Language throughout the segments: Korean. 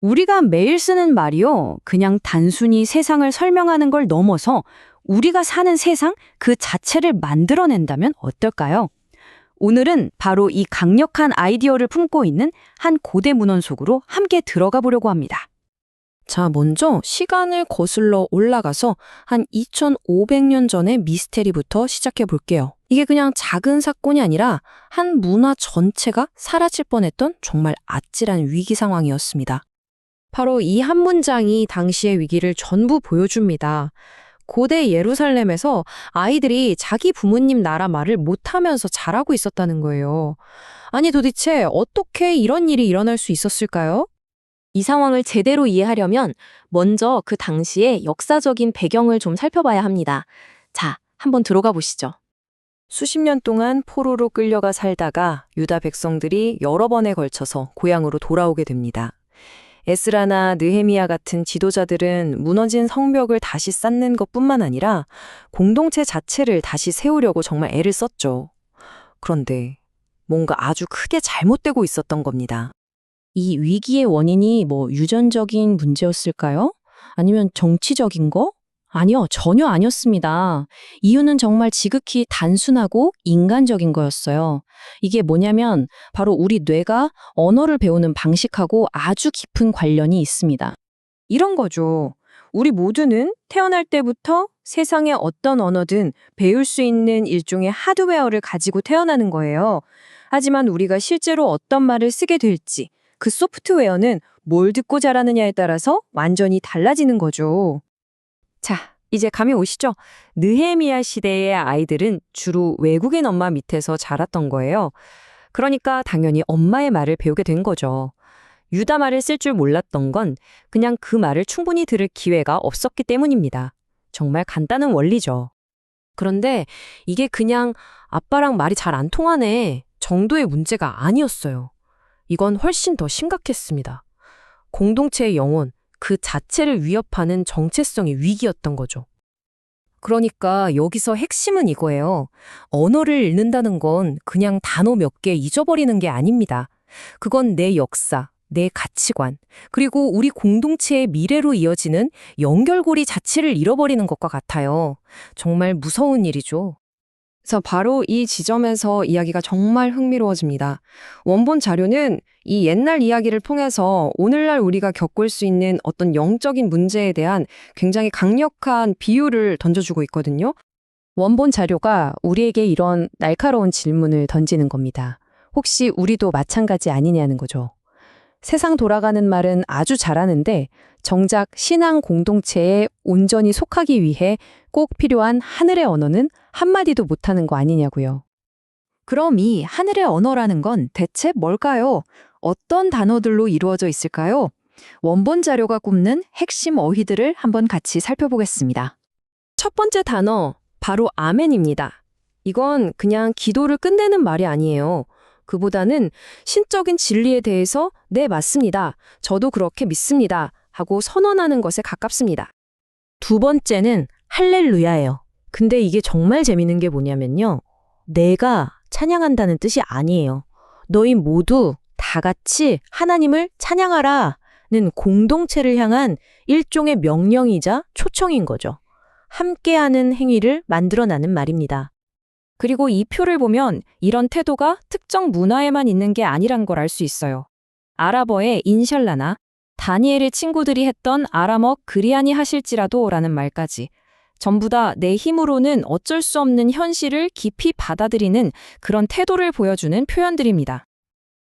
우리가 매일 쓰는 말이요. 그냥 단순히 세상을 설명하는 걸 넘어서 우리가 사는 세상 그 자체를 만들어낸다면 어떨까요? 오늘은 바로 이 강력한 아이디어를 품고 있는 한 고대 문헌 속으로 함께 들어가 보려고 합니다. 자, 먼저 시간을 거슬러 올라가서 한 2500년 전의 미스테리부터 시작해 볼게요. 이게 그냥 작은 사건이 아니라 한 문화 전체가 사라질 뻔했던 정말 아찔한 위기 상황이었습니다. 바로 이 한 문장이 당시의 위기를 전부 보여줍니다. 고대 예루살렘에서 아이들이 자기 부모님 나라 말을 못하면서 자라고 있었다는 거예요. 아니 도대체 어떻게 이런 일이 일어날 수 있었을까요? 이 상황을 제대로 이해하려면 먼저 그 당시의 역사적인 배경을 좀 살펴봐야 합니다. 자, 한번 들어가 보시죠. 수십 년 동안 포로로 끌려가 살다가 유다 백성들이 여러 번에 걸쳐서 고향으로 돌아오게 됩니다. 에스라나 느헤미야 같은 지도자들은 무너진 성벽을 다시 쌓는 것뿐만 아니라 공동체 자체를 다시 세우려고 정말 애를 썼죠. 그런데 뭔가 아주 크게 잘못되고 있었던 겁니다. 이 위기의 원인이 유전적인 문제였을까요? 아니면 정치적인 거? 아니요, 전혀 아니었습니다. 이유는 정말 지극히 단순하고 인간적인 거였어요. 이게 뭐냐면 바로 우리 뇌가 언어를 배우는 방식하고 아주 깊은 관련이 있습니다. 이런 거죠. 우리 모두는 태어날 때부터 세상의 어떤 언어든 배울 수 있는 일종의 하드웨어를 가지고 태어나는 거예요. 하지만 우리가 실제로 어떤 말을 쓰게 될지, 그 소프트웨어는 뭘 듣고 자라느냐에 따라서 완전히 달라지는 거죠. 자, 이제 감이 오시죠? 느헤미야 시대의 아이들은 주로 외국인 엄마 밑에서 자랐던 거예요. 그러니까 당연히 엄마의 말을 배우게 된 거죠. 유다 말을 쓸 줄 몰랐던 건 그냥 그 말을 충분히 들을 기회가 없었기 때문입니다. 정말 간단한 원리죠. 그런데 이게 그냥 아빠랑 말이 잘 안 통하네 정도의 문제가 아니었어요. 이건 훨씬 더 심각했습니다. 공동체의 영혼, 그 자체를 위협하는 정체성의 위기였던 거죠. 그러니까 여기서 핵심은 이거예요. 언어를 잃는다는 건 그냥 단어 몇 개 잊어버리는 게 아닙니다. 그건 내 역사, 내 가치관, 그리고 우리 공동체의 미래로 이어지는 연결고리 자체를 잃어버리는 것과 같아요. 정말 무서운 일이죠. 그래서 바로 이 지점에서 이야기가 정말 흥미로워집니다. 원본 자료는 이 옛날 이야기를 통해서 오늘날 우리가 겪을 수 있는 어떤 영적인 문제에 대한 굉장히 강력한 비유를 던져주고 있거든요. 원본 자료가 우리에게 이런 날카로운 질문을 던지는 겁니다. 혹시 우리도 마찬가지 아니냐는 거죠. 세상 돌아가는 말은 아주 잘하는데 정작 신앙 공동체에 온전히 속하기 위해 꼭 필요한 하늘의 언어는 한마디도 못하는 거 아니냐고요. 그럼 이 하늘의 언어라는 건 대체 뭘까요? 어떤 단어들로 이루어져 있을까요? 원본 자료가 꼽는 핵심 어휘들을 한번 같이 살펴보겠습니다. 첫 번째 단어, 바로 아멘입니다. 이건 그냥 기도를 끝내는 말이 아니에요. 그보다는 신적인 진리에 대해서 네, 맞습니다. 저도 그렇게 믿습니다. 하고 선언하는 것에 가깝습니다. 두 번째는 할렐루야예요. 근데 이게 정말 재밌는 게 뭐냐면요. 내가 찬양한다는 뜻이 아니에요. 너희 모두 다 같이 하나님을 찬양하라는 공동체를 향한 일종의 명령이자 초청인 거죠. 함께하는 행위를 만들어나는 말입니다. 그리고 이 표를 보면 이런 태도가 특정 문화에만 있는 게 아니란 걸 알 수 있어요. 아랍어의 인샬라나 다니엘의 친구들이 했던 아람어 그리하니 하실지라도 라는 말까지 전부 다 내 힘으로는 어쩔 수 없는 현실을 깊이 받아들이는 그런 태도를 보여주는 표현들입니다.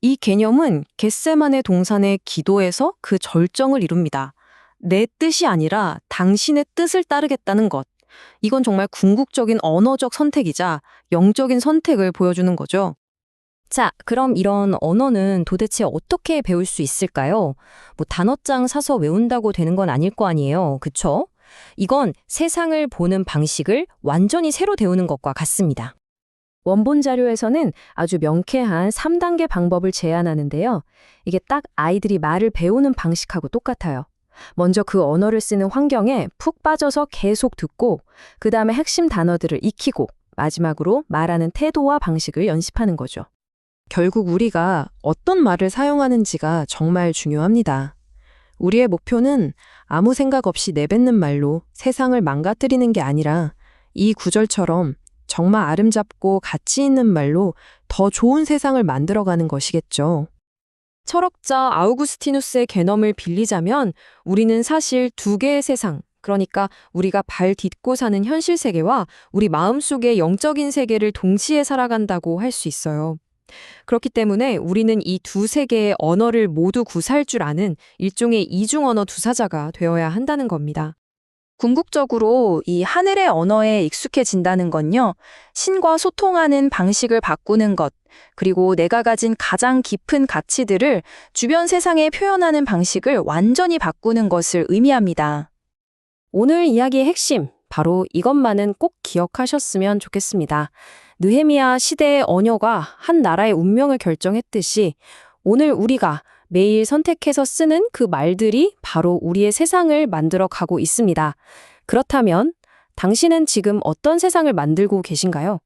이 개념은 겟세마네 동산의 기도에서 그 절정을 이룹니다. 내 뜻이 아니라 당신의 뜻을 따르겠다는 것. 이건 정말 궁극적인 언어적 선택이자 영적인 선택을 보여주는 거죠. 자, 그럼 이런 언어는 도대체 어떻게 배울 수 있을까요? 단어장 사서 외운다고 되는 건 아닐 거 아니에요. 그쵸? 이건 세상을 보는 방식을 완전히 새로 배우는 것과 같습니다. 원본 자료에서는 아주 명쾌한 3단계 방법을 제안하는데요. 이게 딱 아이들이 말을 배우는 방식하고 똑같아요. 먼저 그 언어를 쓰는 환경에 푹 빠져서 계속 듣고, 그 다음에 핵심 단어들을 익히고, 마지막으로 말하는 태도와 방식을 연습하는 거죠. 결국 우리가 어떤 말을 사용하는지가 정말 중요합니다. 우리의 목표는 아무 생각 없이 내뱉는 말로 세상을 망가뜨리는 게 아니라 이 구절처럼 정말 아름답고 가치 있는 말로 더 좋은 세상을 만들어가는 것이겠죠. 철학자 아우구스티누스의 개념을 빌리자면 우리는 사실 두 개의 세상, 그러니까 우리가 발 딛고 사는 현실 세계와 우리 마음속의 영적인 세계를 동시에 살아간다고 할 수 있어요. 그렇기 때문에 우리는 이 두 세계의 언어를 모두 구사할 줄 아는 일종의 이중언어 두사자가 되어야 한다는 겁니다. 궁극적으로 이 하늘의 언어에 익숙해진다는 건요, 신과 소통하는 방식을 바꾸는 것, 그리고 내가 가진 가장 깊은 가치들을 주변 세상에 표현하는 방식을 완전히 바꾸는 것을 의미합니다. 오늘 이야기의 핵심, 바로 이것만은 꼭 기억하셨으면 좋겠습니다. 느헤미야 시대의 언어가 한 나라의 운명을 결정했듯이 오늘 우리가 매일 선택해서 쓰는 그 말들이 바로 우리의 세상을 만들어 가고 있습니다. 그렇다면 당신은 지금 어떤 세상을 만들고 계신가요?